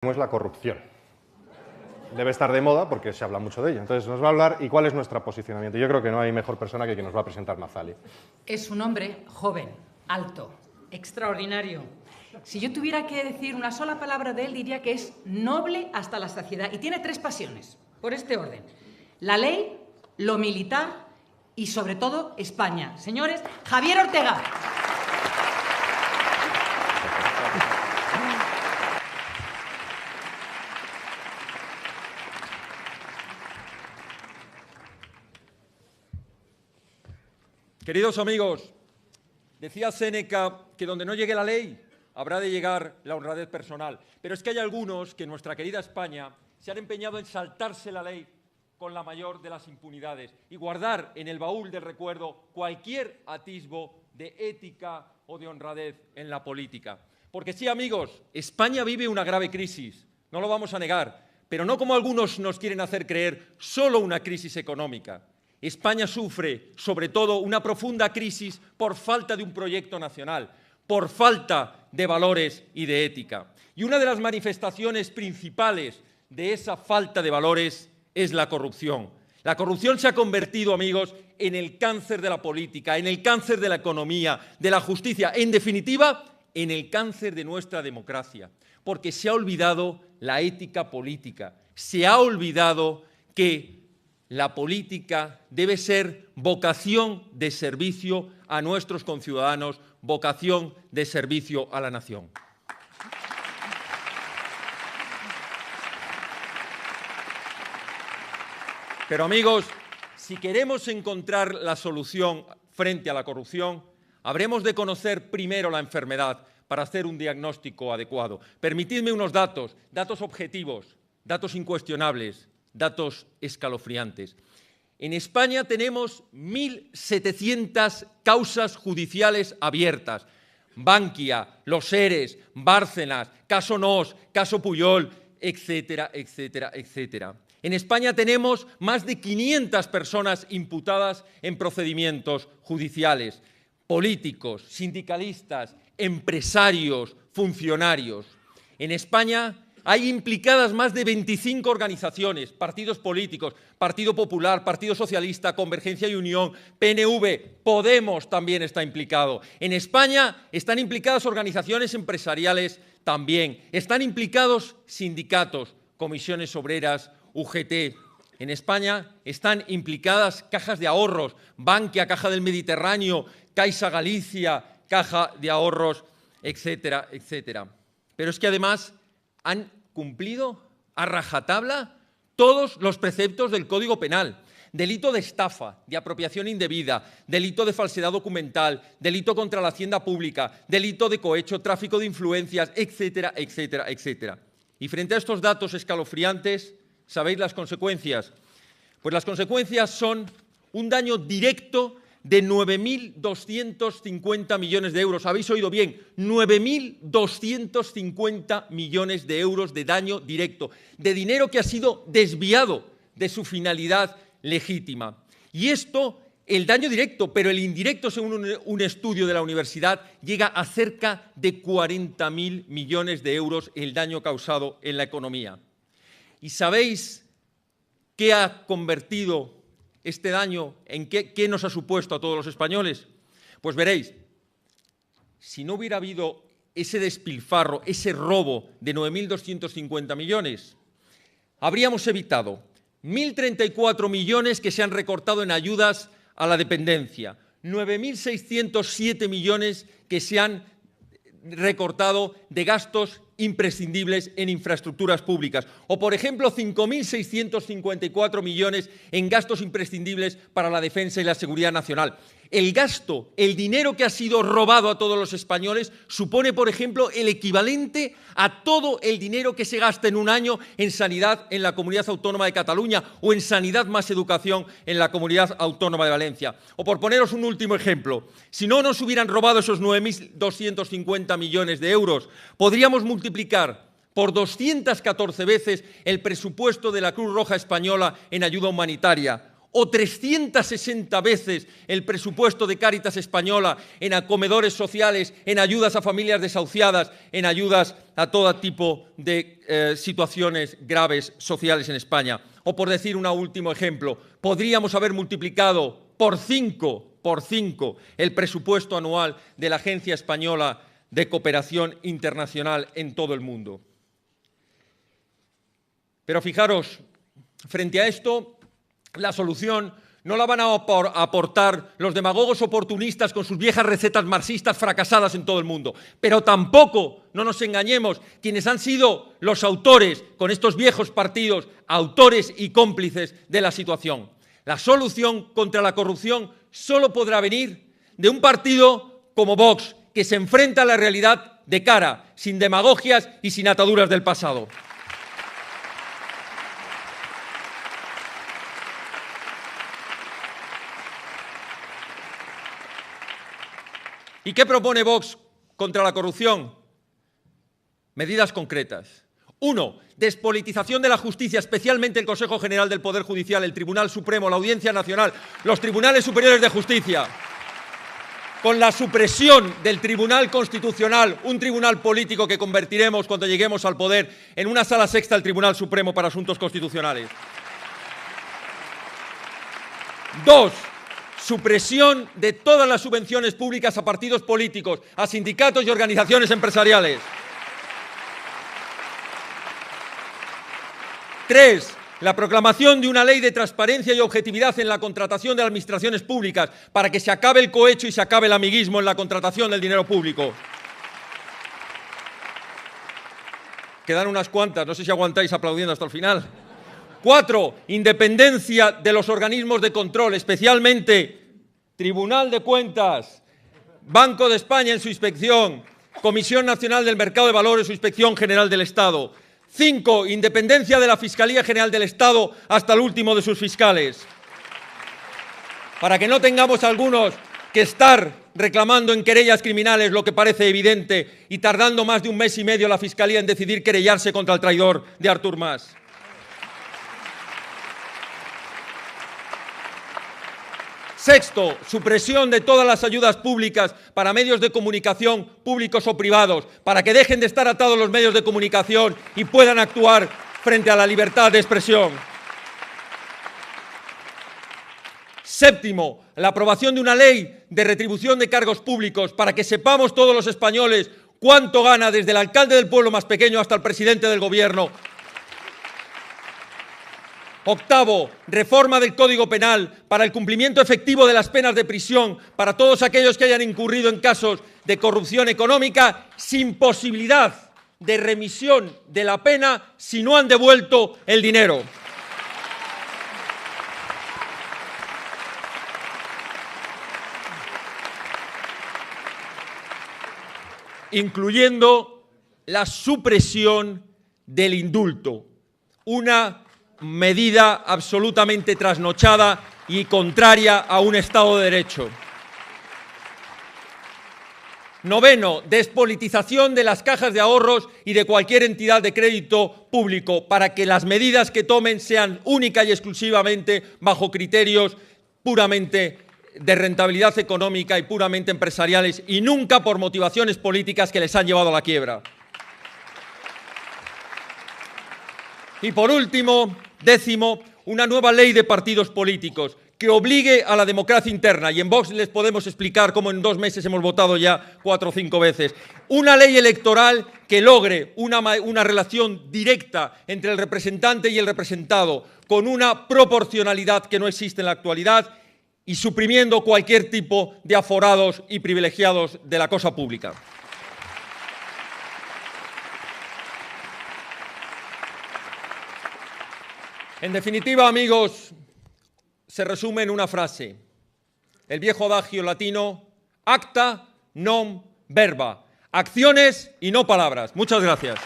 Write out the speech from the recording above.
¿Cómo es la corrupción? Debe estar de moda porque se habla mucho de ella. Entonces nos va a hablar y cuál es nuestro posicionamiento. Yo creo que no hay mejor persona que quien nos va a presentar Mazzali. Es un hombre joven, alto, extraordinario. Si yo tuviera que decir una sola palabra de él, diría que es noble hasta la saciedad. Y tiene 3 pasiones, por este orden: la ley, lo militar y, sobre todo, España. Señores, Javier Ortega. Queridos amigos, decía Séneca que donde no llegue la ley habrá de llegar la honradez personal. Pero es que hay algunos que en nuestra querida España se han empeñado en saltarse la ley con la mayor de las impunidades y guardar en el baúl del recuerdo cualquier atisbo de ética o de honradez en la política. Porque sí, amigos, España vive una grave crisis, no lo vamos a negar, pero no como algunos nos quieren hacer creer, solo una crisis económica. España sufre, sobre todo, una profunda crisis por falta de un proyecto nacional, por falta de valores y de ética. Y una de las manifestaciones principales de esa falta de valores es la corrupción. La corrupción se ha convertido, amigos, en el cáncer de la política, en el cáncer de la economía, de la justicia, en definitiva, en el cáncer de nuestra democracia, porque se ha olvidado la ética política, se ha olvidado que la política debe ser vocación de servicio a nuestros conciudadanos, vocación de servicio a la nación. Pero, amigos, si queremos encontrar la solución frente a la corrupción, habremos de conocer primero la enfermedad para hacer un diagnóstico adecuado. Permitidme unos datos objetivos, datos incuestionables, datos escalofriantes. En España tenemos 1.700 causas judiciales abiertas. Bankia, los ERES, Bárcenas, caso Nos, caso Pujol, etcétera, etcétera, etcétera. En España tenemos más de 500 personas imputadas en procedimientos judiciales, políticos, sindicalistas, empresarios, funcionarios. En España hay implicadas más de 25 organizaciones, partidos políticos, Partido Popular, Partido Socialista, Convergencia y Unión, PNV, Podemos también está implicado. En España están implicadas organizaciones empresariales también. Están implicados sindicatos, comisiones obreras, UGT. En España están implicadas cajas de ahorros, Bankia, Caja del Mediterráneo, Caixa Galicia, Caja de Ahorros, etcétera, etcétera. Pero es que además han cumplido a rajatabla todos los preceptos del Código Penal. Delito de estafa, de apropiación indebida, delito de falsedad documental, delito contra la hacienda pública, delito de cohecho, tráfico de influencias, etcétera, etcétera, etcétera. Y frente a estos datos escalofriantes, ¿sabéis las consecuencias? Pues las consecuencias son un daño directo de 9.250 millones de euros. Habéis oído bien, 9.250 millones de euros de daño directo, de dinero que ha sido desviado de su finalidad legítima. Y esto, el daño directo, pero el indirecto, según un estudio de la universidad, llega a cerca de 40.000 millones de euros el daño causado en la economía. ¿Y sabéis qué ha convertido este daño, en qué nos ha supuesto a todos los españoles? Pues veréis, si no hubiera habido ese despilfarro, ese robo de 9.250 millones, habríamos evitado 1.034 millones que se han recortado en ayudas a la dependencia, 9.607 millones que se han recortado de gastos imprescindibles en infraestructuras públicas. O, por ejemplo, 5.654 millones en gastos imprescindibles para la defensa y la seguridad nacional. El gasto, el dinero que ha sido robado a todos los españoles supone, por ejemplo, el equivalente a todo el dinero que se gasta en un año en sanidad en la Comunidad Autónoma de Cataluña o en sanidad más educación en la Comunidad Autónoma de Valencia. O, por poneros un último ejemplo, si no nos hubieran robado esos 9.250 millones de euros, podríamos multiplicar por 214 veces el presupuesto de la Cruz Roja Española en ayuda humanitaria, o 360 veces el presupuesto de Cáritas Española en comedores sociales, en ayudas a familias desahuciadas, en ayudas a todo tipo de situaciones graves sociales en España. O por decir un último ejemplo, podríamos haber multiplicado por 5 el presupuesto anual de la Agencia Española de Cooperación Internacional en todo el mundo. Pero fijaros, frente a esto, la solución no la van a aportar los demagogos oportunistas con sus viejas recetas marxistas fracasadas en todo el mundo. Pero tampoco, no nos engañemos, quienes han sido los autores, con estos viejos partidos, autores y cómplices de la situación. La solución contra la corrupción solo podrá venir de un partido como Vox, que se enfrenta a la realidad de cara, sin demagogias y sin ataduras del pasado. ¿Y qué propone Vox contra la corrupción? Medidas concretas. 1. Despolitización de la justicia, especialmente el Consejo General del Poder Judicial, el Tribunal Supremo, la Audiencia Nacional, los Tribunales Superiores de Justicia. Con la supresión del Tribunal Constitucional, un tribunal político que convertiremos cuando lleguemos al poder en una sala sexta del Tribunal Supremo para asuntos constitucionales. 2. Supresión de todas las subvenciones públicas a partidos políticos, a sindicatos y organizaciones empresariales. 3. La proclamación de una ley de transparencia y objetividad en la contratación de las administraciones públicas para que se acabe el cohecho y se acabe el amiguismo en la contratación del dinero público. Quedan unas cuantas, no sé si aguantáis aplaudiendo hasta el final. 4. Independencia de los organismos de control, especialmente Tribunal de Cuentas, Banco de España en su inspección, Comisión Nacional del Mercado de Valores, su inspección general del Estado. 5. Independencia de la Fiscalía General del Estado hasta el último de sus fiscales. Para que no tengamos algunos que estar reclamando en querellas criminales lo que parece evidente y tardando más de un mes y medio la Fiscalía en decidir querellarse contra el traidor de Artur Mas. 6. Supresión de todas las ayudas públicas para medios de comunicación públicos o privados, para que dejen de estar atados los medios de comunicación y puedan actuar frente a la libertad de expresión. 7. La aprobación de una ley de retribución de cargos públicos para que sepamos todos los españoles cuánto gana desde el alcalde del pueblo más pequeño hasta el presidente del gobierno. 8. Reforma del Código Penal para el cumplimiento efectivo de las penas de prisión para todos aquellos que hayan incurrido en casos de corrupción económica sin posibilidad de remisión de la pena si no han devuelto el dinero. Incluyendo la supresión del indulto, una medida absolutamente trasnochada y contraria a un Estado de Derecho. 9. Despolitización de las cajas de ahorros y de cualquier entidad de crédito público para que las medidas que tomen sean única y exclusivamente bajo criterios puramente de rentabilidad económica y puramente empresariales y nunca por motivaciones políticas que les han llevado a la quiebra. Y por último, 10, una nueva ley de partidos políticos que obligue a la democracia interna. Y en Vox les podemos explicar cómo en 2 meses hemos votado ya 4 o 5 veces. Una ley electoral que logre una relación directa entre el representante y el representado, con una proporcionalidad que no existe en la actualidad y suprimiendo cualquier tipo de aforados y privilegiados de la cosa pública. En definitiva, amigos, se resume en una frase. El viejo adagio latino, acta non verba. Acciones y no palabras. Muchas gracias.